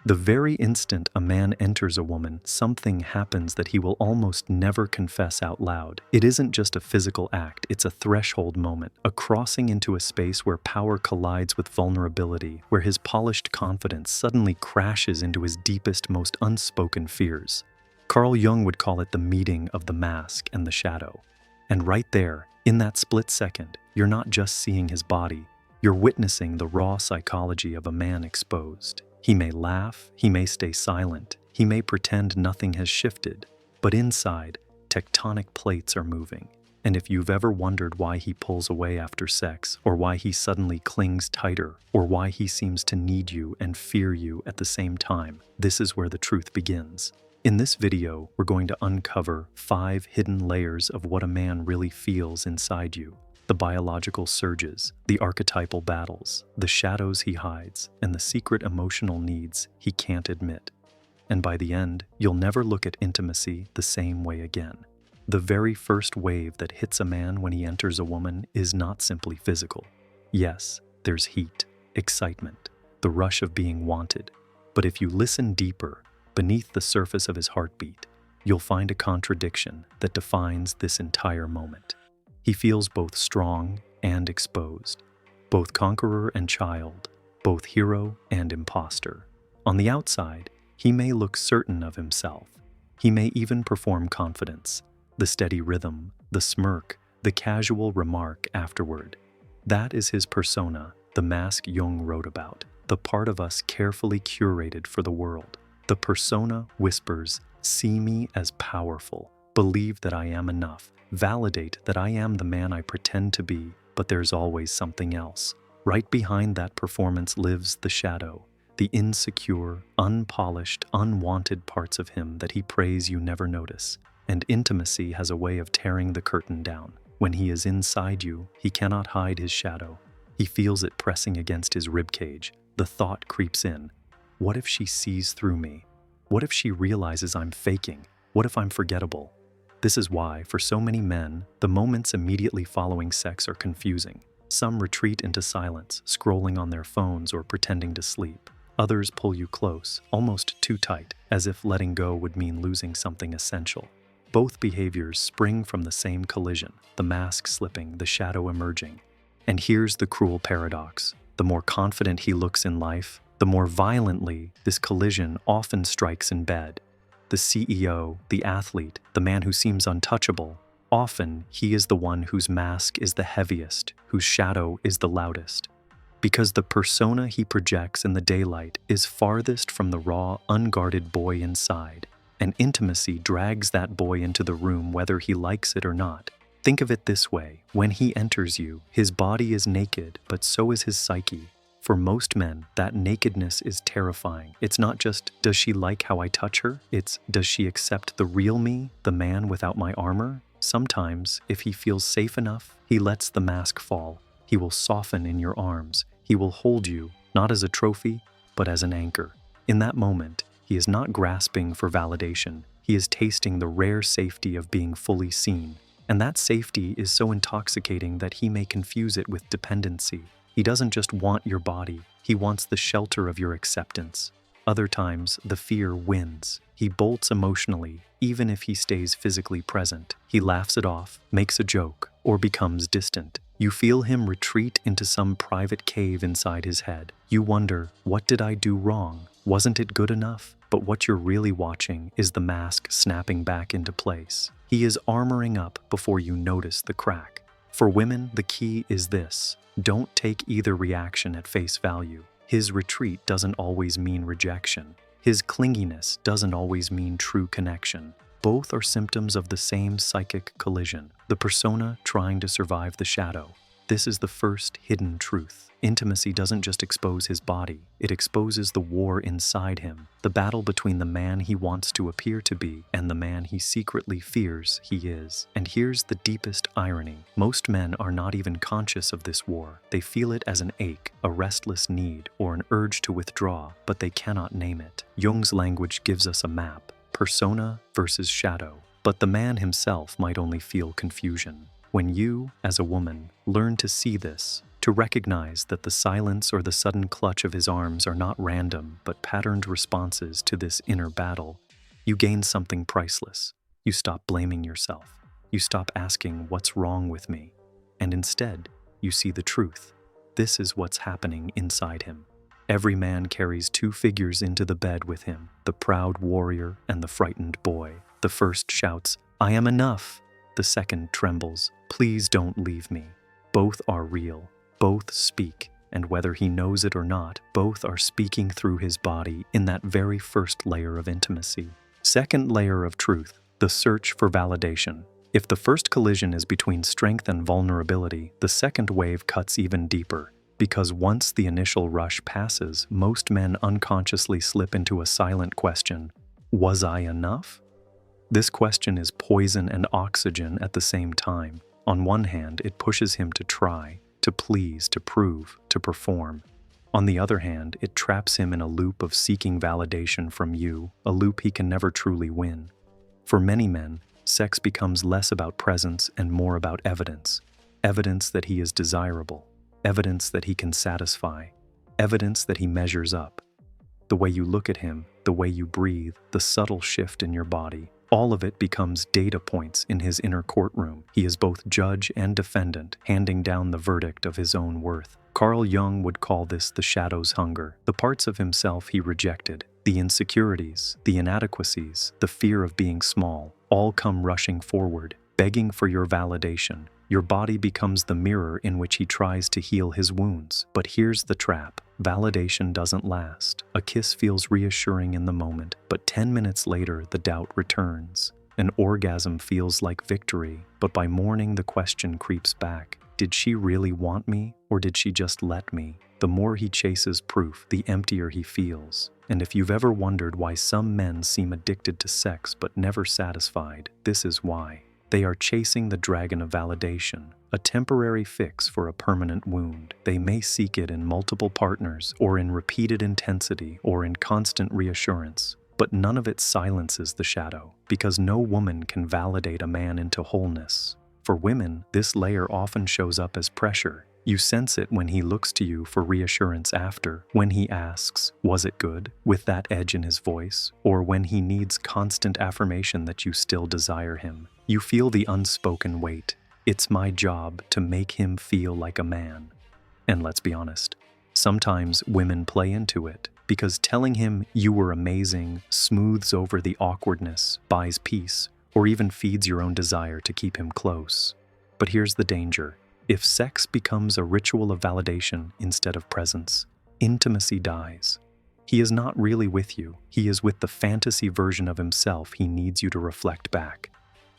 The very instant a man enters a woman, something happens that he will almost never confess out loud. It isn't just a physical act, it's a threshold moment, a crossing into a space where power collides with vulnerability, where his polished confidence suddenly crashes into his deepest, most unspoken fears. Carl Jung would call it the meeting of the mask and the shadow. And right there, in that split second, you're not just seeing his body, you're witnessing the raw psychology of a man exposed. He may laugh, he may stay silent, he may pretend nothing has shifted, but inside, tectonic plates are moving. And if you've ever wondered why he pulls away after sex, or why he suddenly clings tighter, or why he seems to need you and fear you at the same time, this is where the truth begins. In this video, we're going to uncover 5 hidden layers of what a man really feels inside you. The biological surges, the archetypal battles, the shadows he hides, and the secret emotional needs he can't admit. And by the end, you'll never look at intimacy the same way again. The very first wave that hits a man when he enters a woman is not simply physical. Yes, there's heat, excitement, the rush of being wanted. But if you listen deeper, beneath the surface of his heartbeat, you'll find a contradiction that defines this entire moment. He feels both strong and exposed, both conqueror and child, both hero and imposter. On the outside, he may look certain of himself. He may even perform confidence, the steady rhythm, the smirk, the casual remark afterward. That is his persona, the mask Jung wrote about, the part of us carefully curated for the world. The persona whispers, "See me as powerful, believe that I am enough, validate that I am the man I pretend to be," but there's always something else. Right behind that performance lives the shadow, the insecure, unpolished, unwanted parts of him that he prays you never notice. And intimacy has a way of tearing the curtain down. When he is inside you, he cannot hide his shadow. He feels it pressing against his ribcage. The thought creeps in. What if she sees through me? What if she realizes I'm faking? What if I'm forgettable? This is why, for so many men, the moments immediately following sex are confusing. Some retreat into silence, scrolling on their phones or pretending to sleep. Others pull you close, almost too tight, as if letting go would mean losing something essential. Both behaviors spring from the same collision, the mask slipping, the shadow emerging. And here's the cruel paradox. The more confident he looks in life, the more violently this collision often strikes in bed. The CEO, the athlete, the man who seems untouchable, often he is the one whose mask is the heaviest, whose shadow is the loudest. Because the persona he projects in the daylight is farthest from the raw, unguarded boy inside, and intimacy drags that boy into the room whether he likes it or not. Think of it this way: when he enters you, his body is naked, but so is his psyche. For most men, that nakedness is terrifying. It's not just, does she like how I touch her? It's, does she accept the real me, the man without my armor? Sometimes, if he feels safe enough, he lets the mask fall. He will soften in your arms. He will hold you, not as a trophy, but as an anchor. In that moment, he is not grasping for validation. He is tasting the rare safety of being fully seen. And that safety is so intoxicating that he may confuse it with dependency. He doesn't just want your body, he wants the shelter of your acceptance. Other times, the fear wins. He bolts emotionally, even if he stays physically present. He laughs it off, makes a joke, or becomes distant. You feel him retreat into some private cave inside his head. You wonder, what did I do wrong? Wasn't it good enough? But what you're really watching is the mask snapping back into place. He is armoring up before you notice the crack. For women, the key is this: don't take either reaction at face value. His retreat doesn't always mean rejection. His clinginess doesn't always mean true connection. Both are symptoms of the same psychic collision, the persona trying to survive the shadow. This is the first hidden truth. Intimacy doesn't just expose his body, it exposes the war inside him, the battle between the man he wants to appear to be and the man he secretly fears he is. And here's the deepest irony. Most men are not even conscious of this war. They feel it as an ache, a restless need, or an urge to withdraw, but they cannot name it. Jung's language gives us a map: persona versus shadow. But the man himself might only feel confusion. When you, as a woman, learn to see this, to To recognize that the silence or the sudden clutch of his arms are not random but patterned responses to this inner battle, you gain something priceless. You stop blaming yourself. You stop asking, "What's wrong with me?" And instead, you see the truth. This is what's happening inside him. Every man carries two figures into the bed with him, the proud warrior and the frightened boy. The first shouts, "I am enough." The second trembles, "Please don't leave me." Both are real. Both speak, and whether he knows it or not, both are speaking through his body in that very first layer of intimacy. Second layer of truth, the search for validation. If the first collision is between strength and vulnerability, the second wave cuts even deeper. Because once the initial rush passes, most men unconsciously slip into a silent question, "Was I enough?" This question is poison and oxygen at the same time. On one hand, it pushes him to try, to please, to prove, to perform. On the other hand, it traps him in a loop of seeking validation from you, a loop he can never truly win. For many men, sex becomes less about presence and more about evidence. Evidence that he is desirable. Evidence that he can satisfy. Evidence that he measures up. The way you look at him, the way you breathe, the subtle shift in your body, all of it becomes data points in his inner courtroom. He is both judge and defendant, handing down the verdict of his own worth. Carl Jung would call this the shadow's hunger, the parts of himself he rejected, the insecurities, the inadequacies, the fear of being small, all come rushing forward, begging for your validation. Your body becomes the mirror in which he tries to heal his wounds. But here's the trap. Validation doesn't last. A kiss feels reassuring in the moment, but 10 minutes later the doubt returns. An orgasm feels like victory, but by morning the question creeps back. Did she really want me, or did she just let me? The more he chases proof, the emptier he feels. And if you've ever wondered why some men seem addicted to sex but never satisfied, this is why. They are chasing the dragon of validation, a temporary fix for a permanent wound. They may seek it in multiple partners, or in repeated intensity, or in constant reassurance. But none of it silences the shadow, because no woman can validate a man into wholeness. For women, this layer often shows up as pressure. You sense it when he looks to you for reassurance after, when he asks, "Was it good?" with that edge in his voice, or when he needs constant affirmation that you still desire him. You feel the unspoken weight. It's my job to make him feel like a man. And let's be honest, sometimes women play into it, because telling him you were amazing smooths over the awkwardness, buys peace, or even feeds your own desire to keep him close. But here's the danger. If sex becomes a ritual of validation instead of presence, intimacy dies. He is not really with you. He is with the fantasy version of himself he needs you to reflect back.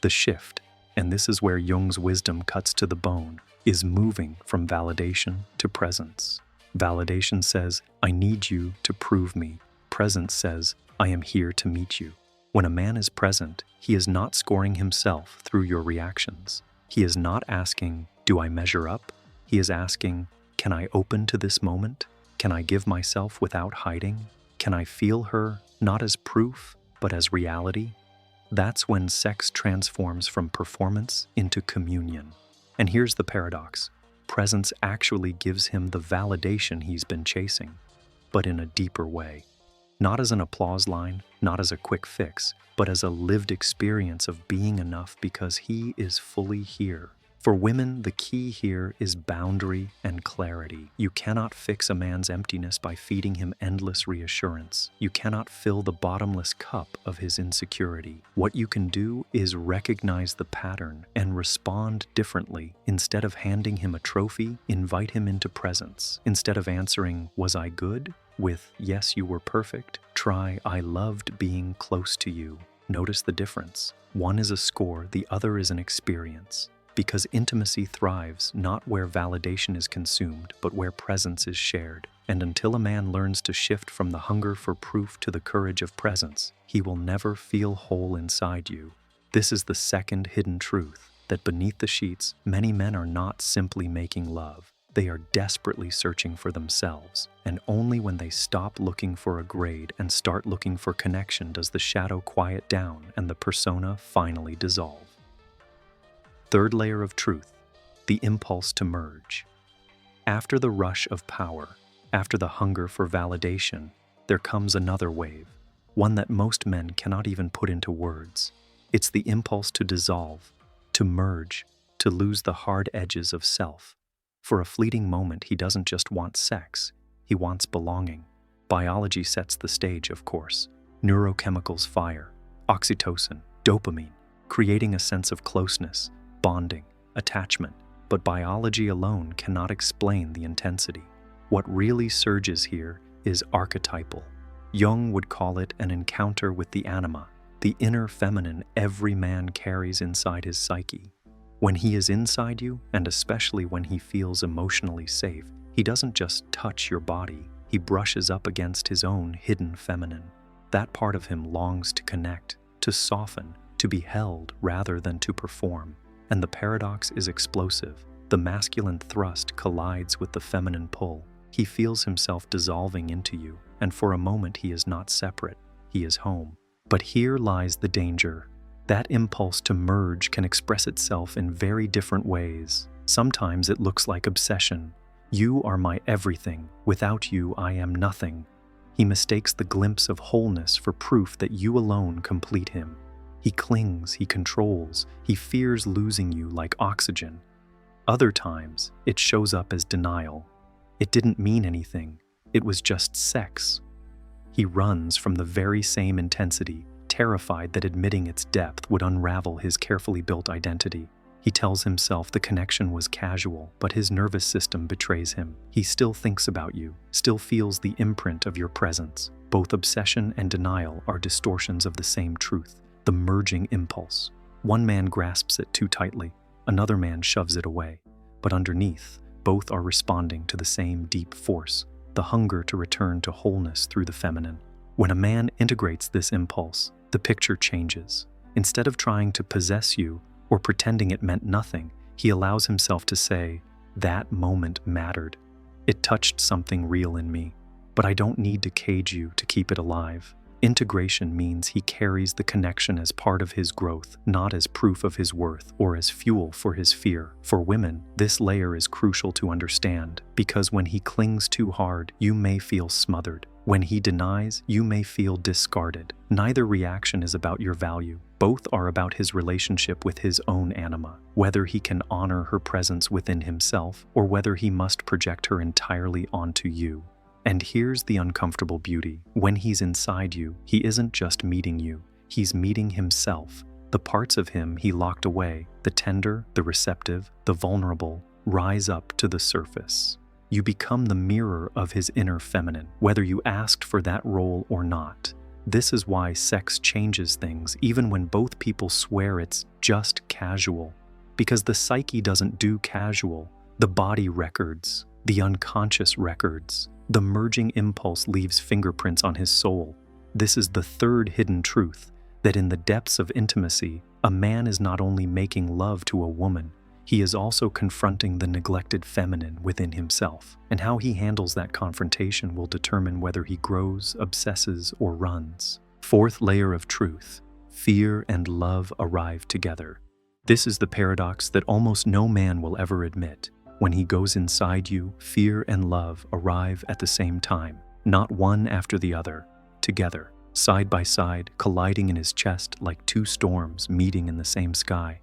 The shift, and this is where Jung's wisdom cuts to the bone, is moving from validation to presence. Validation says, "I need you to prove me." Presence says, "I am here to meet you." When a man is present, he is not scoring himself through your reactions. He is not asking, "Do I measure up?" He is asking, "Can I open to this moment? Can I give myself without hiding? Can I feel her, not as proof, but as reality?" That's when sex transforms from performance into communion. And here's the paradox. Presence actually gives him the validation he's been chasing, but in a deeper way. Not as an applause line, not as a quick fix, but as a lived experience of being enough because he is fully here. For women, the key here is boundary and clarity. You cannot fix a man's emptiness by feeding him endless reassurance. You cannot fill the bottomless cup of his insecurity. What you can do is recognize the pattern and respond differently. Instead of handing him a trophy, invite him into presence. Instead of answering, "Was I good?" with, "Yes, you were perfect," try, "I loved being close to you." Notice the difference. One is a score, the other is an experience. Because intimacy thrives not where validation is consumed, but where presence is shared. And until a man learns to shift from the hunger for proof to the courage of presence, he will never feel whole inside you. This is the second hidden truth, that beneath the sheets, many men are not simply making love. They are desperately searching for themselves. And only when they stop looking for a grade and start looking for connection does the shadow quiet down and the persona finally dissolve. Third layer of truth, the impulse to merge. After the rush of power, after the hunger for validation, there comes another wave, one that most men cannot even put into words. It's the impulse to dissolve, to merge, to lose the hard edges of self. For a fleeting moment, he doesn't just want sex, he wants belonging. Biology sets the stage, of course. Neurochemicals fire, oxytocin, dopamine, creating a sense of closeness, bonding, attachment. But biology alone cannot explain the intensity. What really surges here is archetypal. Jung would call it an encounter with the anima, the inner feminine every man carries inside his psyche. When he is inside you, and especially when he feels emotionally safe, he doesn't just touch your body, he brushes up against his own hidden feminine. That part of him longs to connect, to soften, to be held rather than to perform. And the paradox is explosive. The masculine thrust collides with the feminine pull. He feels himself dissolving into you, and for a moment he is not separate, he is home. But here lies the danger. That impulse to merge can express itself in very different ways. Sometimes it looks like obsession. You are my everything. Without you, I am nothing. He mistakes the glimpse of wholeness for proof that you alone complete him. He clings, he controls, he fears losing you like oxygen. Other times, it shows up as denial. It didn't mean anything. It was just sex. He runs from the very same intensity, terrified that admitting its depth would unravel his carefully built identity. He tells himself the connection was casual, but his nervous system betrays him. He still thinks about you, still feels the imprint of your presence. Both obsession and denial are distortions of the same truth, the merging impulse. One man grasps it too tightly, another man shoves it away. But underneath, both are responding to the same deep force, the hunger to return to wholeness through the feminine. When a man integrates this impulse, the picture changes. Instead of trying to possess you or pretending it meant nothing, he allows himself to say, "That moment mattered. It touched something real in me, but I don't need to cage you to keep it alive." Integration means he carries the connection as part of his growth, not as proof of his worth or as fuel for his fear. For women, this layer is crucial to understand, because when he clings too hard, you may feel smothered. When he denies, you may feel discarded. Neither reaction is about your value. Both are about his relationship with his own anima, whether he can honor her presence within himself or whether he must project her entirely onto you. And here's the uncomfortable beauty. When he's inside you, he isn't just meeting you, he's meeting himself. The parts of him he locked away, the tender, the receptive, the vulnerable, rise up to the surface. You become the mirror of his inner feminine, whether you asked for that role or not. This is why sex changes things, even when both people swear it's just casual. Because the psyche doesn't do casual. The body records, the unconscious records. The merging impulse leaves fingerprints on his soul. This is the third hidden truth, that in the depths of intimacy, a man is not only making love to a woman, he is also confronting the neglected feminine within himself. And how he handles that confrontation will determine whether he grows, obsesses, or runs. Fourth layer of truth, fear and love arrive together. This is the paradox that almost no man will ever admit. When he goes inside you, fear and love arrive at the same time, not one after the other, together, side by side, colliding in his chest like two storms meeting in the same sky.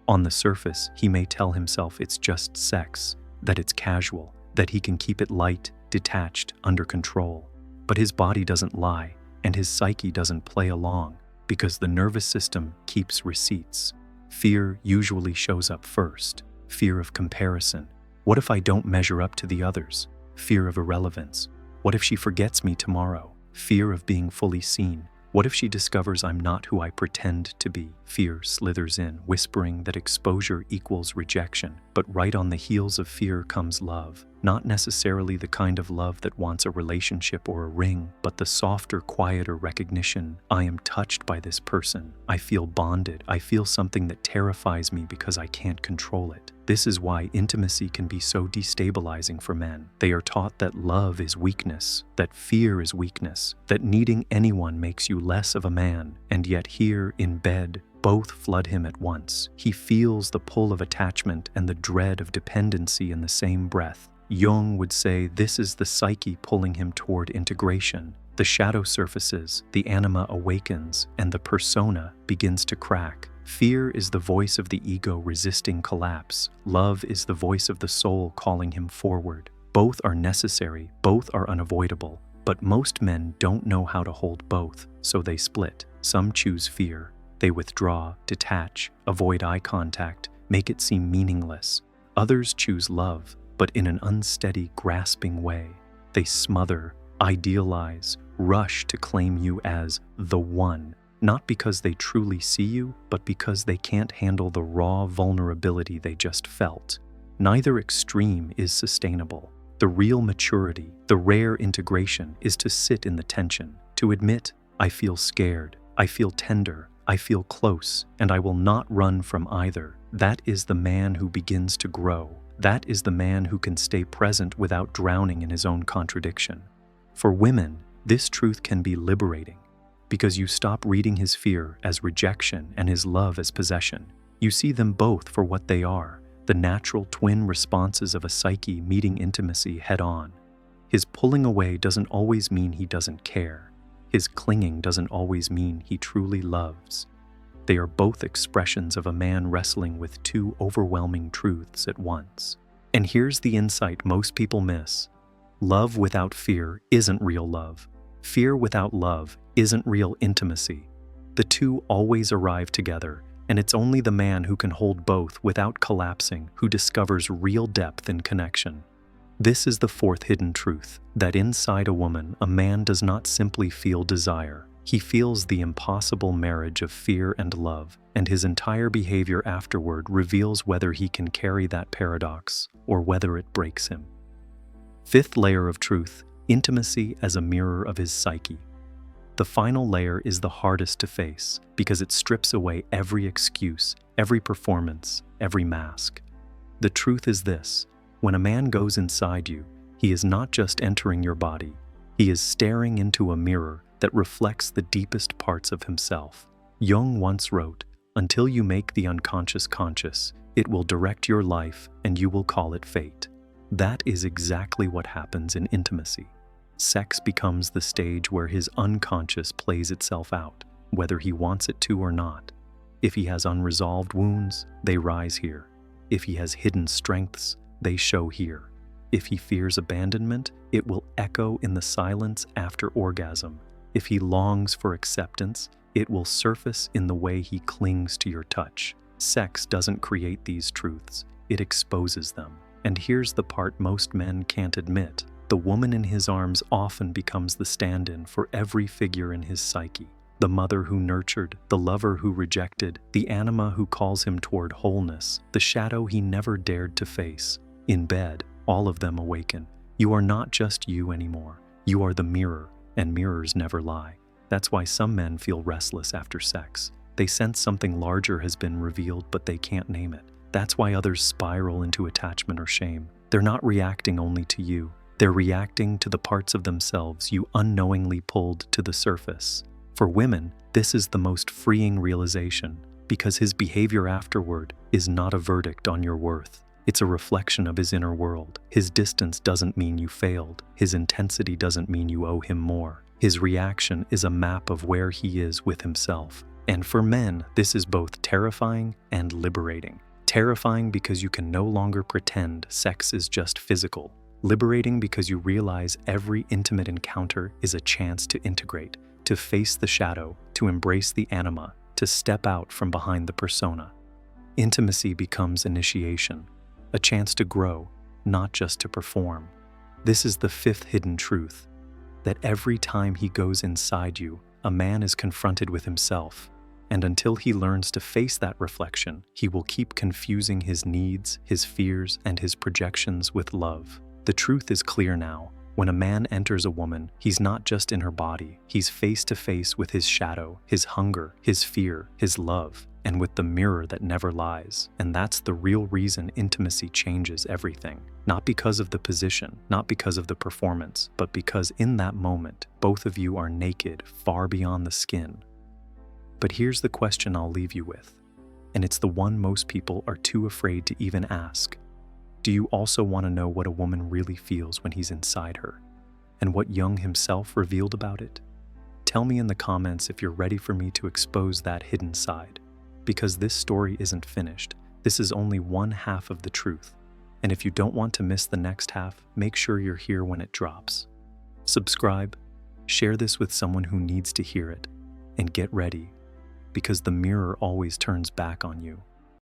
On the surface, he may tell himself it's just sex, that it's casual, that he can keep it light, detached, under control. But his body doesn't lie, and his psyche doesn't play along, because the nervous system keeps receipts. Fear usually shows up first. Fear of comparison. What if I don't measure up to the others? Fear of irrelevance. What if she forgets me tomorrow? Fear of being fully seen. What if she discovers I'm not who I pretend to be? Fear slithers in, whispering that exposure equals rejection. But right on the heels of fear comes love. Not necessarily the kind of love that wants a relationship or a ring, but the softer, quieter recognition. I am touched by this person. I feel bonded. I feel something that terrifies me because I can't control it. This is why intimacy can be so destabilizing for men. They are taught that love is weakness, that fear is weakness, that needing anyone makes you less of a man. And yet here, in bed, both flood him at once. He feels the pull of attachment and the dread of dependency in the same breath. Jung would say this is the psyche pulling him toward integration. The shadow surfaces, the anima awakens, and the persona begins to crack. Fear is the voice of the ego resisting collapse. Love is the voice of the soul calling him forward. Both are necessary, both are unavoidable. But most men don't know how to hold both, so they split. Some choose fear. They withdraw, detach, avoid eye contact, make it seem meaningless. Others choose love, but in an unsteady, grasping way. They smother, idealize, rush to claim you as the one, not because they truly see you, but because they can't handle the raw vulnerability they just felt. Neither extreme is sustainable. The real maturity, the rare integration, is to sit in the tension, to admit, I feel scared, I feel tender, I feel close, and I will not run from either. That is the man who begins to grow. That is the man who can stay present without drowning in his own contradiction. For women, this truth can be liberating, because you stop reading his fear as rejection and his love as possession. You see them both for what they are, the natural twin responses of a psyche meeting intimacy head-on. His pulling away doesn't always mean he doesn't care. His clinging doesn't always mean he truly loves. They are both expressions of a man wrestling with two overwhelming truths at once. And here's the insight most people miss. Love without fear isn't real love. Fear without love isn't real intimacy. The two always arrive together, and it's only the man who can hold both without collapsing who discovers real depth in connection. This is the fourth hidden truth, that inside a woman, a man does not simply feel desire. He feels the impossible marriage of fear and love, and his entire behavior afterward reveals whether he can carry that paradox or whether it breaks him. Fifth layer of truth, intimacy as a mirror of his psyche. The final layer is the hardest to face because it strips away every excuse, every performance, every mask. The truth is this: when a man goes inside you, he is not just entering your body, he is staring into a mirror that reflects the deepest parts of himself. Jung once wrote, "Until you make the unconscious conscious, it will direct your life and you will call it fate." That is exactly what happens in intimacy. Sex becomes the stage where his unconscious plays itself out, whether he wants it to or not. If he has unresolved wounds, they rise here. If he has hidden strengths, they show here. If he fears abandonment, it will echo in the silence after orgasm. If he longs for acceptance, it will surface in the way he clings to your touch. Sex doesn't create these truths, it exposes them. And here's the part most men can't admit. The woman in his arms often becomes the stand-in for every figure in his psyche. The mother who nurtured, the lover who rejected, the anima who calls him toward wholeness, the shadow he never dared to face. In bed, all of them awaken. You are not just you anymore. You are the mirror, and mirrors never lie. That's why some men feel restless after sex. They sense something larger has been revealed, but they can't name it. That's why others spiral into attachment or shame. They're not reacting only to you. They're reacting to the parts of themselves you unknowingly pulled to the surface. For women, this is the most freeing realization, because his behavior afterward is not a verdict on your worth. It's a reflection of his inner world. His distance doesn't mean you failed. His intensity doesn't mean you owe him more. His reaction is a map of where he is with himself. And for men, this is both terrifying and liberating. Terrifying because you can no longer pretend sex is just physical. Liberating because you realize every intimate encounter is a chance to integrate, to face the shadow, to embrace the anima, to step out from behind the persona. Intimacy becomes initiation, a chance to grow, not just to perform. This is the fifth hidden truth, that every time he goes inside you, a man is confronted with himself. And until he learns to face that reflection, he will keep confusing his needs, his fears, and his projections with love. The truth is clear now. When a man enters a woman, he's not just in her body. He's face to face with his shadow, his hunger, his fear, his love, and with the mirror that never lies. And that's the real reason intimacy changes everything. Not because of the position, not because of the performance, but because in that moment, both of you are naked, far beyond the skin. But here's the question I'll leave you with, and it's the one most people are too afraid to even ask. Do you also want to know what a woman really feels when he's inside her, and what Jung himself revealed about it? Tell me in the comments if you're ready for me to expose that hidden side, because this story isn't finished. This is only one half of the truth, and if you don't want to miss the next half, make sure you're here when it drops. Subscribe, share this with someone who needs to hear it, and get ready, because the mirror always turns back on you.